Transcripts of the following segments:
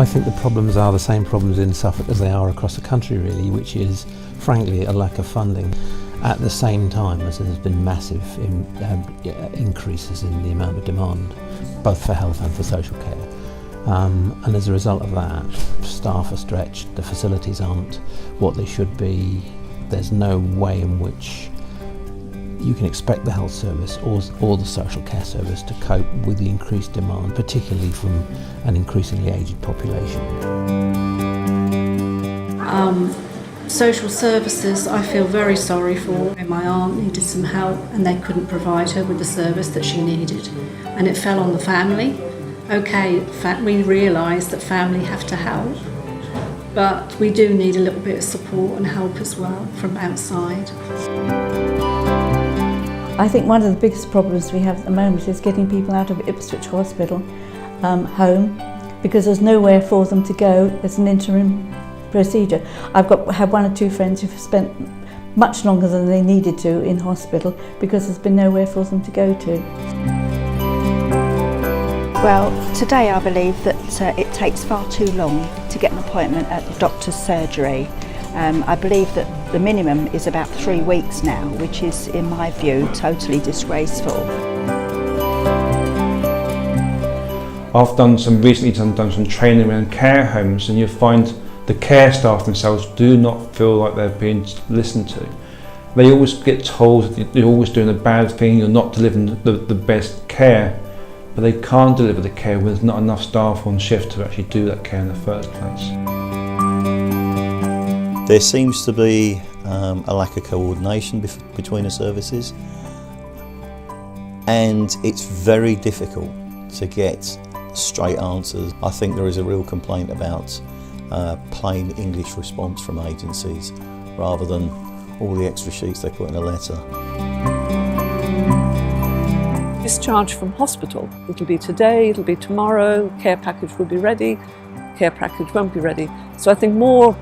I think the problems are the same problems in Suffolk as they are across the country really, which is frankly a lack of funding at the same time as there's been massive increases in the amount of demand both for health and for social care. And as a result of that, staff are stretched, the facilities aren't what they should be, there's no way in which you can expect the health service or the social care service to cope with the increased demand, particularly from an increasingly aged population. Social services I feel very sorry for. My aunt needed some help and they couldn't provide her with the service that she needed, and it fell on the family. Okay, we realise that family have to help, but we do need a little bit of support and help as well from outside. I think one of the biggest problems we have at the moment is getting people out of Ipswich Hospital home, because there's nowhere for them to go as an interim procedure. I've had one or two friends who've spent much longer than they needed to in hospital because there's been nowhere for them to go to. Well, today I believe that it takes far too long to get an appointment at the doctor's surgery. I believe that the minimum is about 3 weeks now, which is, in my view, totally disgraceful. I've recently done some training around care homes, and you find the care staff themselves do not feel like they're being listened to. They always get told that you're always doing a bad thing, you're not delivering the best care, but they can't deliver the care when there's not enough staff on shift to actually do that care in the first place. There seems to be a lack of coordination between the services, and it's very difficult to get straight answers. I think there is a real complaint about plain English response from agencies rather than all the extra sheets they put in a letter. Discharge from hospital. It'll be today, it'll be tomorrow, care package will be ready, care package won't be ready. So I think more,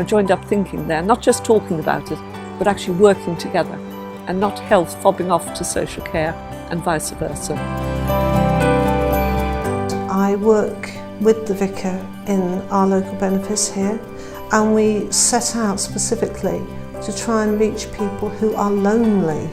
joined up thinking there, not just talking about it, but actually working together, and not health fobbing off to social care and vice versa. I work with the vicar in our local benefice here, and we set out specifically to try and reach people who are lonely.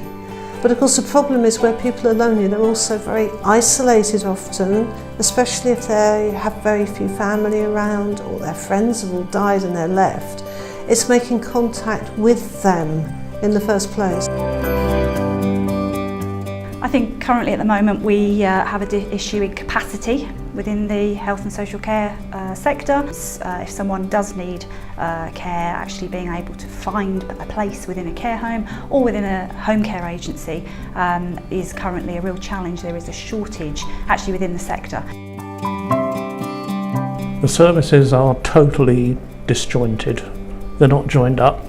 But of course the problem is where people are lonely, they're also very isolated often, especially if they have very few family around or their friends have all died and they're left. It's making contact with them in the first place. I think currently at the moment we have an issue in capacity within the health and social care sector. If someone does need care, actually being able to find a place within a care home or within a home care agency is currently a real challenge. There is a shortage actually within the sector. The services are totally disjointed. They're not joined up.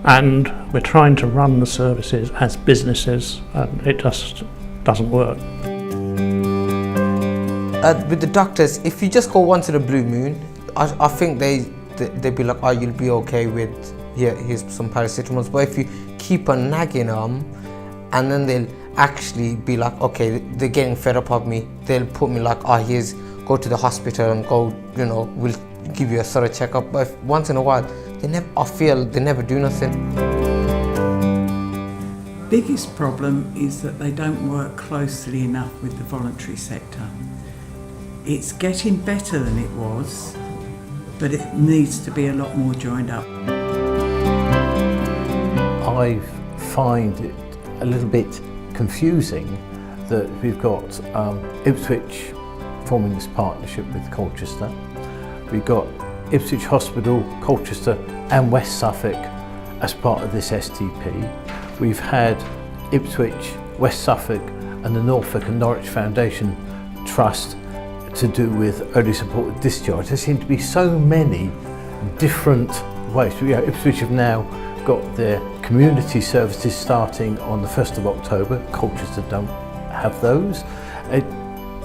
And we're trying to run the services as businesses, and it just doesn't work. With the doctors, if you just go once in a blue moon, I think they'd be like, oh, you'll be okay with, yeah, here's some paracetamol. But if you keep on nagging them, and then they'll actually be like, okay, they're getting fed up of me, they'll put me like, oh, here's, go to the hospital and go, we'll give you a thorough checkup. But once in a while, I feel they never do nothing. Biggest problem is that they don't work closely enough with the voluntary sector. It's getting better than it was, but it needs to be a lot more joined up. I find it a little bit confusing that we've got Ipswich forming this partnership with Colchester. We've got Ipswich Hospital, Colchester and West Suffolk as part of this STP. We've had Ipswich, West Suffolk and the Norfolk and Norwich Foundation Trust to do with early supported discharge. There seem to be so many different ways. Ipswich have now got their community services starting on the 1st of October. Colchester don't have those. It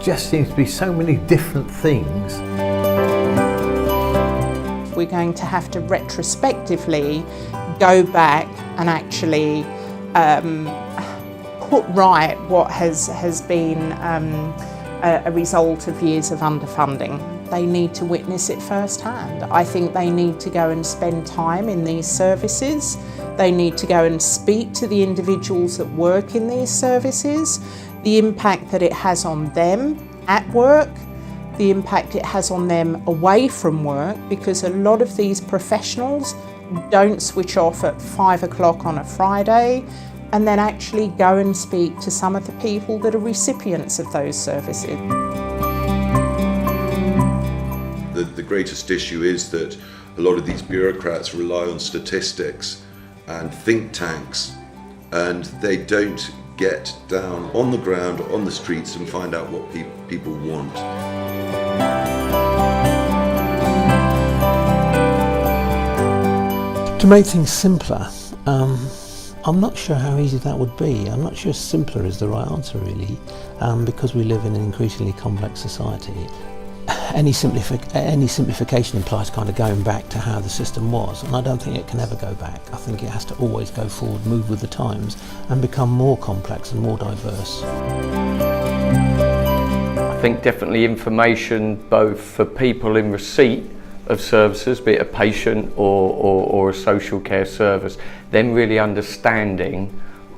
just seems to be so many different things. We're going to have to retrospectively go back and actually put right what has been a result of years of underfunding. they need to witness it firsthand. I think they need to go and spend time in these services. They need to go and speak to the individuals that work in these services, the impact that it has on them at work, the impact it has on them away from work, because a lot of these professionals don't switch off at 5 o'clock on a Friday and then actually go and speak to some of the people that are recipients of those services. The greatest issue is that a lot of these bureaucrats rely on statistics and think tanks, and they don't get down on the ground, on the streets, and find out what people want. To make things simpler, I'm not sure how easy that would be. I'm not sure simpler is the right answer, really, because we live in an increasingly complex society. Any simplification implies kind of going back to how the system was, and I don't think it can ever go back. I think it has to always go forward, move with the times, and become more complex and more diverse. I think definitely information both for people in receipt of services, be it a patient or a social care service, then really understanding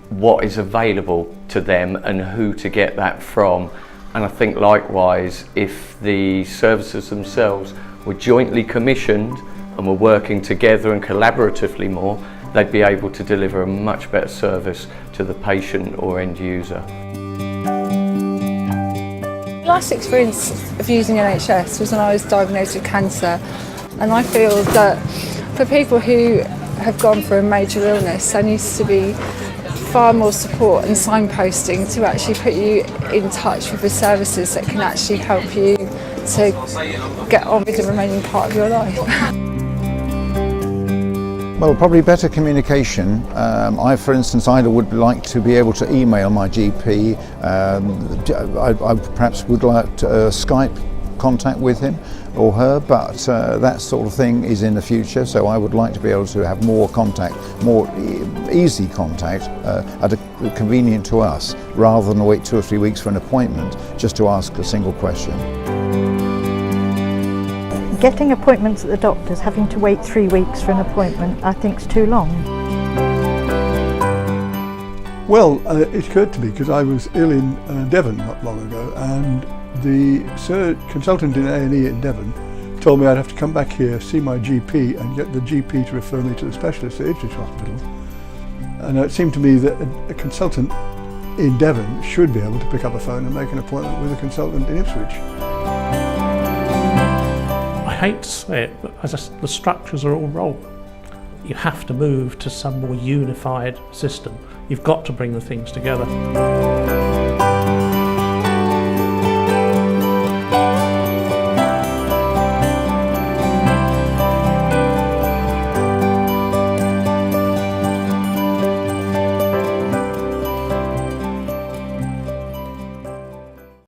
what is available to them and who to get that from. And I think likewise, if the services themselves were jointly commissioned and were working together and collaboratively more, they'd be able to deliver a much better service to the patient or end user. Last experience of using NHS was when I was diagnosed with cancer, and I feel that for people who have gone through a major illness, there needs to be far more support and signposting to actually put you in touch with the services that can actually help you to get on with the remaining part of your life. Well, probably better communication. For instance, I would like to be able to email my GP. I perhaps would like to, Skype contact with him or her, but that sort of thing is in the future, so I would like to be able to have more contact, more easy contact convenient to us, rather than wait 2 or 3 weeks for an appointment just to ask a single question. Getting appointments at the doctor's, having to wait 3 weeks for an appointment, I think is too long. Well, it occurred to me because I was ill in Devon not long ago, and the consultant in A&E in Devon told me I'd have to come back here, see my GP, and get the GP to refer me to the specialist at Ipswich Hospital. And it seemed to me that a consultant in Devon should be able to pick up a phone and make an appointment with a consultant in Ipswich. I hate to say it, but the structures are all wrong. You have to move to some more unified system. You've got to bring the things together.